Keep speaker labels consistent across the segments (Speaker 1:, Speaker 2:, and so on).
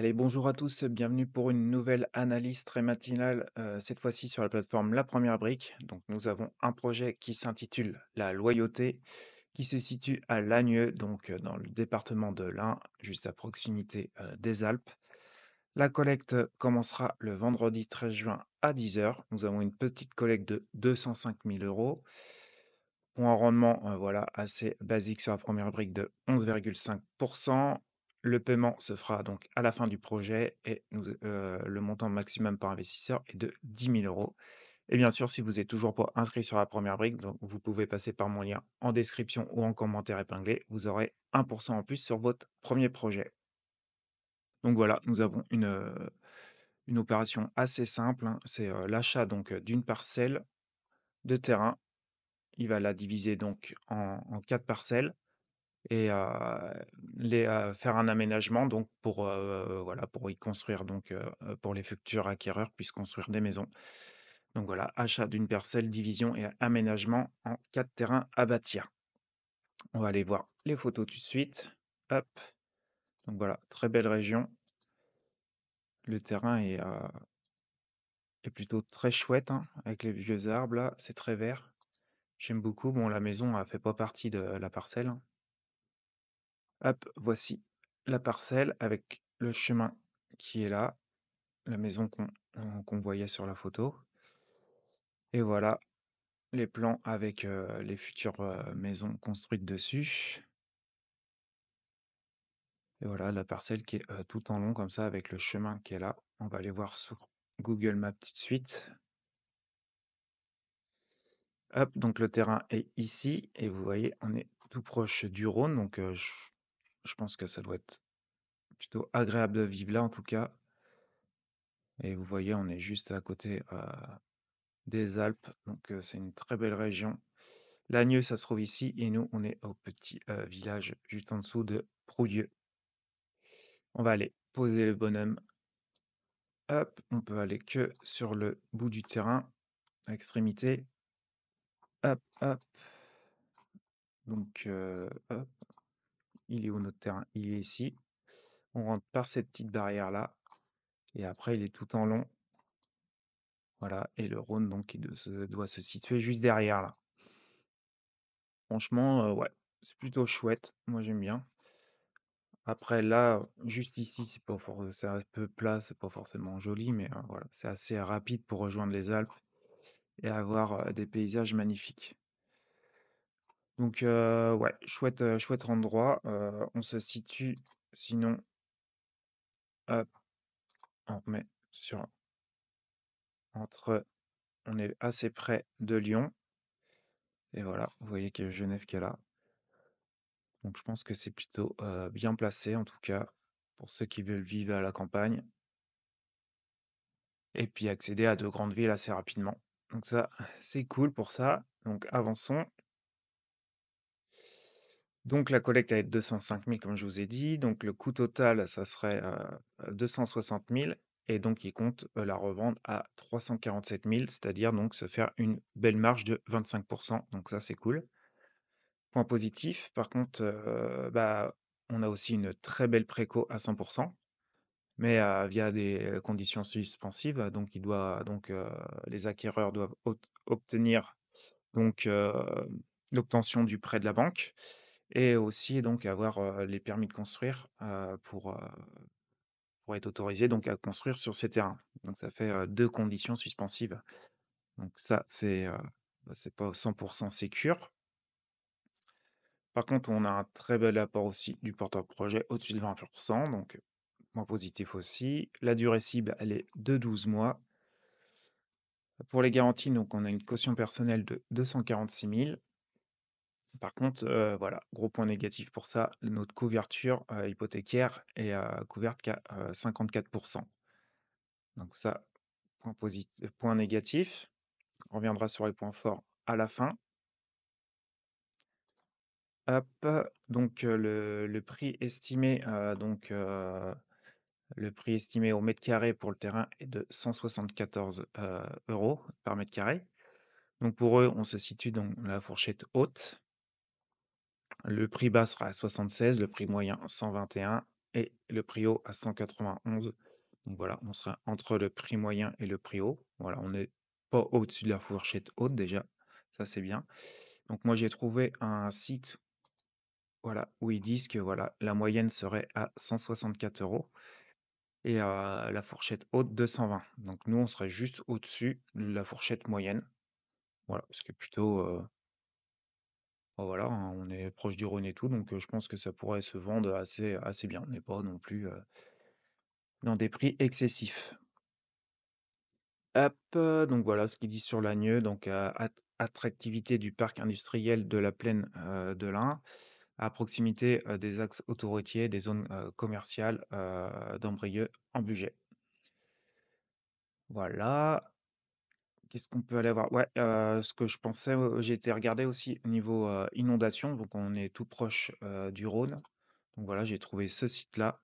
Speaker 1: Allez, bonjour à tous, bienvenue pour une nouvelle analyse très matinale, cette fois-ci sur la plateforme La Première Brique. Donc nous avons un projet qui s'intitule La Loyauté, qui se situe à Lagneux, donc dans le département de l'Ain, juste à proximité des Alpes. La collecte commencera le vendredi 13 juin à 10 heures. Nous avons une petite collecte de 205 000 euros pour un rendement voilà, assez basique sur la première brique de 11,5%. Le paiement se fera donc à la fin du projet et le montant maximum par investisseur est de 10 000 euros. Et bien sûr, si vous n'êtes toujours pas inscrit sur la première brique, donc vous pouvez passer par mon lien en description ou en commentaire épinglé. Vous aurez 1% en plus sur votre premier projet. Donc voilà, nous avons une opération assez simple, hein. C'est l'achat donc d'une parcelle de terrain. Il va la diviser donc en 4 parcelles et faire un aménagement donc pour, voilà, pour y construire donc, pour les futurs acquéreurs puissent construire des maisons. Donc voilà, achat d'une parcelle, division et aménagement en 4 terrains à bâtir. On va aller voir les photos tout de suite. Hop, donc voilà, très belle région. Le terrain est plutôt très chouette, hein, avec les vieux arbres là, c'est très vert. J'aime beaucoup. Bon, la maison, elle fait pas partie de la parcelle, hein. Hop, voici la parcelle avec le chemin qui est là, la maison qu'on voyait sur la photo. Et voilà les plans avec les futures maisons construites dessus. Et voilà la parcelle qui est tout en long comme ça avec le chemin qui est là. On va aller voir sur Google Maps tout de suite. Hop, donc le terrain est ici et vous voyez, on est tout proche du Rhône. Donc je pense que ça doit être plutôt agréable de vivre là en tout cas. Et vous voyez, on est juste à côté des Alpes, donc c'est une très belle région. Lagneux, ça se trouve ici, et nous, on est au petit village juste en dessous de Proudieux. On va aller poser le bonhomme. Hop, on peut aller que sur le bout du terrain, à extrémité. Hop, hop. Donc, hop, il est où notre terrain? Il est ici. On rentre par cette petite barrière-là, et après, il est tout en long. Voilà, et le Rhône, donc, doit se situer juste derrière, là. Franchement, ouais, c'est plutôt chouette. Moi, j'aime bien. Après là, juste ici, c'est un peu plat, c'est pas forcément joli, mais voilà, c'est assez rapide pour rejoindre les Alpes et avoir, des paysages magnifiques. Donc ouais, chouette endroit, on se situe sinon, hop, on remet sur entre on est assez près de Lyon et voilà, vous voyez qu'il y a Genève qui est là. Donc je pense que c'est plutôt, bien placé en tout cas, pour ceux qui veulent vivre à la campagne. Et puis accéder à de grandes villes assez rapidement. Donc ça, c'est cool pour ça. Donc avançons. Donc la collecte va être 205 000 comme je vous ai dit. Donc le coût total, ça serait 260 000. Et donc il compte la revendre à 347 000, c'est-à-dire donc se faire une belle marge de 25%. Donc ça, c'est cool. Point positif, par contre, bah, on a aussi une très belle préco à 100%, mais via des conditions suspensives. Donc, les acquéreurs doivent obtenir donc l'obtention du prêt de la banque et aussi donc avoir les permis de construire pour être autorisé donc à construire sur ces terrains. Donc, ça fait deux conditions suspensives. Donc, ça, c'est pas 100% sécure. Par contre, on a un très bel apport aussi du porteur de projet au-dessus de 20%, donc point positif aussi. La durée cible, elle est de 12 mois. Pour les garanties, donc on a une caution personnelle de 246 000. Par contre, voilà, gros point négatif pour ça, notre couverture hypothécaire est couverte qu'à 54%. Donc ça, point négatif. On reviendra sur les points forts à la fin. Hop, donc le prix estimé, le prix estimé au mètre carré pour le terrain est de 174 euros par mètre carré. Donc pour eux, on se situe dans la fourchette haute. Le prix bas sera à 76, le prix moyen 121 et le prix haut à 191. Donc voilà, on sera entre le prix moyen et le prix haut. Voilà, on n'est pas au-dessus de la fourchette haute déjà, ça c'est bien. Donc moi j'ai trouvé un site, voilà, où ils disent que voilà, la moyenne serait à 164 € et la fourchette haute 220. Donc nous on serait juste au-dessus de la fourchette moyenne. Voilà, ce qui est plutôt, bah, voilà, hein, on est proche du Rhône et tout, donc je pense que ça pourrait se vendre assez bien. On n'est pas non plus, dans des prix excessifs. Hop, donc voilà ce qu'il dit sur Lagneux, donc attractivité du parc industriel de la plaine, de l'Ain, à proximité, des axes autoroutiers, des zones, commerciales, d'Embrieux en budget. Voilà. Qu'est-ce qu'on peut aller voir? Ouais, ce que je pensais, j'ai été regarder aussi au niveau, inondation, donc on est tout proche, du Rhône. Donc voilà, j'ai trouvé ce site-là.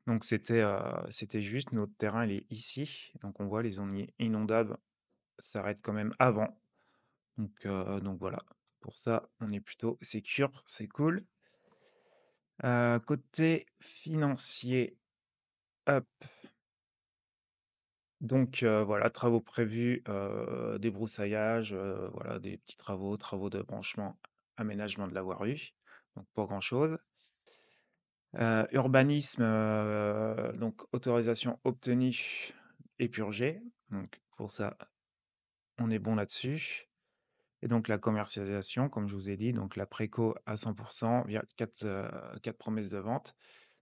Speaker 1: Donc c'était juste notre terrain, il est ici. Donc on voit les zones inondables s'arrêtent quand même avant. Donc voilà. Pour ça, on est plutôt sécure, c'est cool. Côté financier, hop, donc voilà, travaux prévus, débroussaillage, voilà, des petits travaux de branchement, aménagement de la voirie, donc pas grand-chose. Urbanisme, donc autorisation obtenue et purgée, donc pour ça, on est bon là-dessus. Et donc la commercialisation, comme je vous ai dit, donc la préco à 100 via 4 promesses de vente.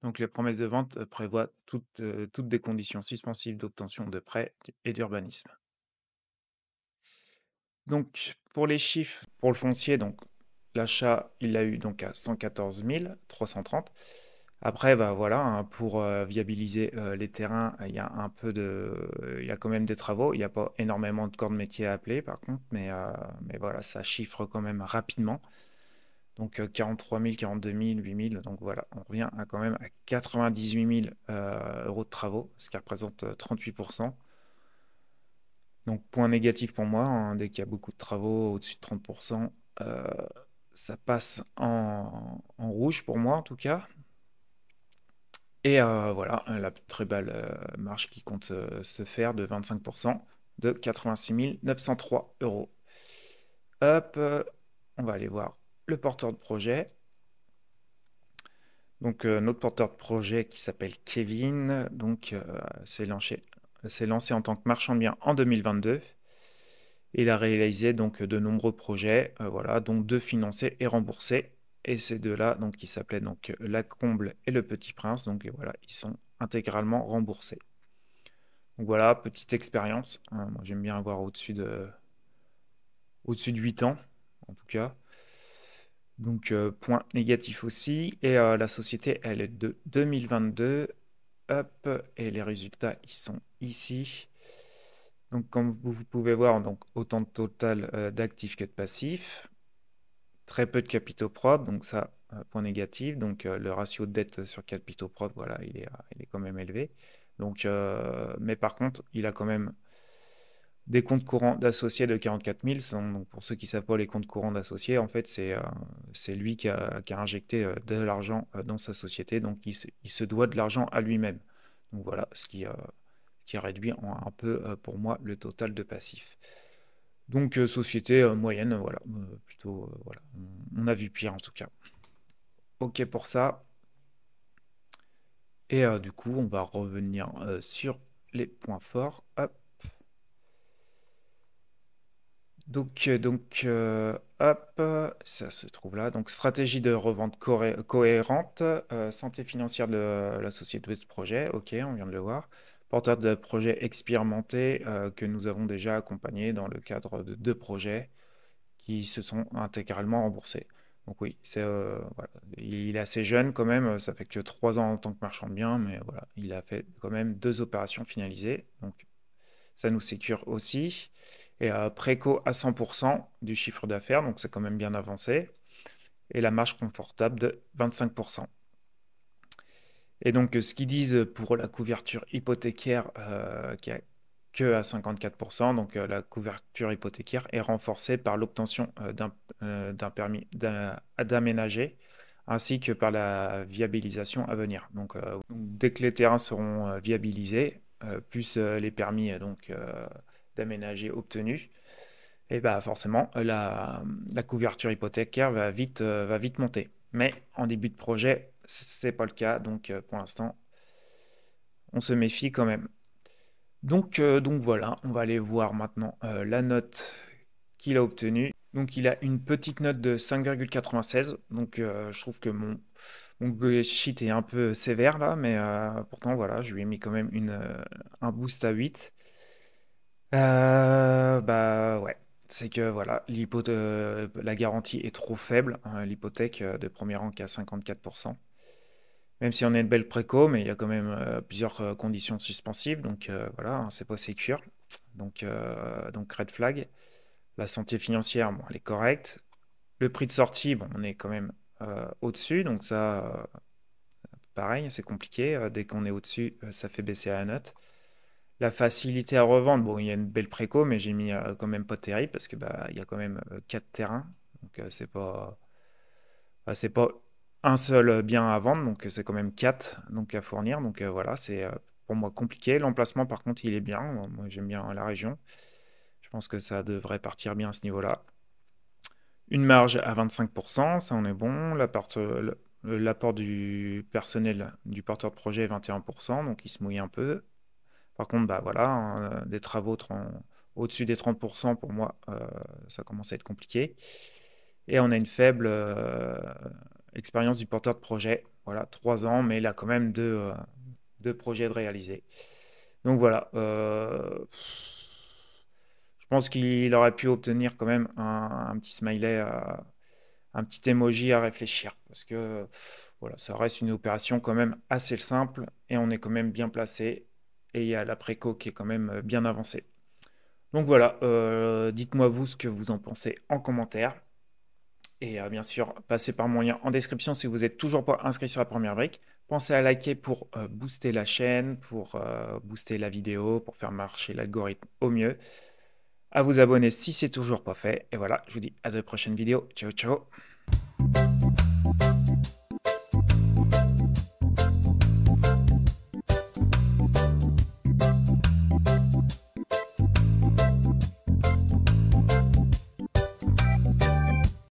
Speaker 1: Donc les promesses de vente, prévoient toutes des conditions suspensives d'obtention de prêts et d'urbanisme. Donc pour les chiffres, pour le foncier, donc l'achat, il l'a eu donc à 114 330. Après, bah voilà, hein, pour viabiliser les terrains, il y a quand même des travaux. Il n'y a pas énormément de corps de métier à appeler, par contre, mais voilà, ça chiffre quand même rapidement. Donc 43 000, 42 000, 8 000. Donc voilà, on revient quand même à 98 000 euros de travaux, ce qui représente 38%. Donc point négatif pour moi, hein, dès qu'il y a beaucoup de travaux au-dessus de 30%, euh, ça passe en rouge pour moi en tout cas. Et voilà, la très belle marge qui compte se faire de 25% de 86 903 euros. Hop, on va aller voir le porteur de projet. Donc notre porteur de projet qui s'appelle Kevin, donc s'est lancé en tant que marchand de biens en 2022. Il a réalisé donc de nombreux projets, voilà, dont 2 financés et remboursés. Et ces deux-là, donc qui s'appelaient donc La Comble et Le Petit Prince, donc voilà, ils sont intégralement remboursés. Donc voilà, petite expérience, hein. Moi j'aime bien avoir au-dessus de 8 ans, en tout cas. Donc point négatif aussi. Et la société, elle est de 2022. Hop, et les résultats, ils sont ici. Donc comme vous pouvez voir, donc autant de total d'actifs que de passifs. Très peu de capitaux propres, donc ça, point négatif. Donc le ratio de dette sur capitaux propres, voilà, il est quand même élevé. Donc, mais par contre, il a quand même des comptes courants d'associés de 44 000. Donc, pour ceux qui ne savent pas les comptes courants d'associés, en fait, c'est lui qui a injecté de l'argent dans sa société. Donc, il se doit de l'argent à lui-même. Donc, voilà, ce qui réduit un peu, pour moi, le total de passifs. Donc, société moyenne, voilà, plutôt, voilà, on a vu pire en tout cas. Ok pour ça. Et du coup, on va revenir sur les points forts. Hop. Hop, ça se trouve là. Donc, stratégie de revente cohérente, santé financière de la société de projet. Ok, on vient de le voir. Porteur de projet expérimenté que nous avons déjà accompagné dans le cadre de 2 projets qui se sont intégralement remboursés. Donc oui, voilà. Il est assez jeune quand même, ça fait que 3 ans en tant que marchand de biens, mais voilà, il a fait quand même 2 opérations finalisées. Donc ça nous sécure aussi. Et préco à 100% du chiffre d'affaires, donc c'est quand même bien avancé. Et la marge confortable de 25%. Et donc, ce qu'ils disent pour la couverture hypothécaire, qui est que à 54%, donc la couverture hypothécaire est renforcée par l'obtention d'un permis d'aménager ainsi que par la viabilisation à venir. Donc, dès que les terrains seront viabilisés, plus les permis d'aménager obtenus, et bah forcément la couverture hypothécaire va vite monter. Mais en début de projet, c'est pas le cas, donc pour l'instant, on se méfie quand même. Donc voilà, on va aller voir maintenant la note qu'il a obtenue. Donc il a une petite note de 5,96. Donc je trouve que mon Google Sheet est un peu sévère là, mais pourtant voilà, je lui ai mis quand même un boost à 8. Bah ouais, c'est que voilà, la garantie est trop faible, hein, l'hypothèque de premier rang qui est à 54%. Même si on a une belle préco, mais il y a quand même plusieurs conditions suspensives, donc voilà, hein, c'est pas sécure. Donc red flag. La santé financière, bon, elle est correcte. Le prix de sortie, bon, on est quand même au-dessus, donc ça, pareil, c'est compliqué. Dès qu'on est au-dessus, ça fait baisser la note. La facilité à revendre, bon, il y a une belle préco, mais j'ai mis quand même pas terrible parce que bah, il y a quand même 4 terrains, donc c'est pas un seul bien à vendre, donc c'est quand même 4 donc à fournir. Donc voilà, c'est pour moi compliqué. L'emplacement, par contre, il est bien. Moi, j'aime bien la région. Je pense que ça devrait partir bien à ce niveau-là. Une marge à 25%, ça on est bon. L'apport du personnel du porteur de projet est 21%, donc il se mouille un peu. Par contre, bah voilà, hein, des travaux au-dessus des 30%, pour moi, ça commence à être compliqué. Et on a une faible expérience du porteur de projet. Voilà, 3 ans, mais il a quand même deux projets de réaliser. Donc voilà, je pense qu'il aurait pu obtenir quand même un petit smiley, un petit emoji à réfléchir. Parce que voilà, ça reste une opération quand même assez simple et on est quand même bien placé. Et il y a la préco qui est quand même bien avancée. Donc voilà, dites-moi vous ce que vous en pensez en commentaire. Et bien sûr, passez par mon lien en description si vous n'êtes toujours pas inscrit sur la première brique. Pensez à liker pour booster la chaîne, pour booster la vidéo, pour faire marcher l'algorithme au mieux. À vous abonner si c'est toujours pas fait. Et voilà, je vous dis à de prochaines vidéos. Ciao, ciao.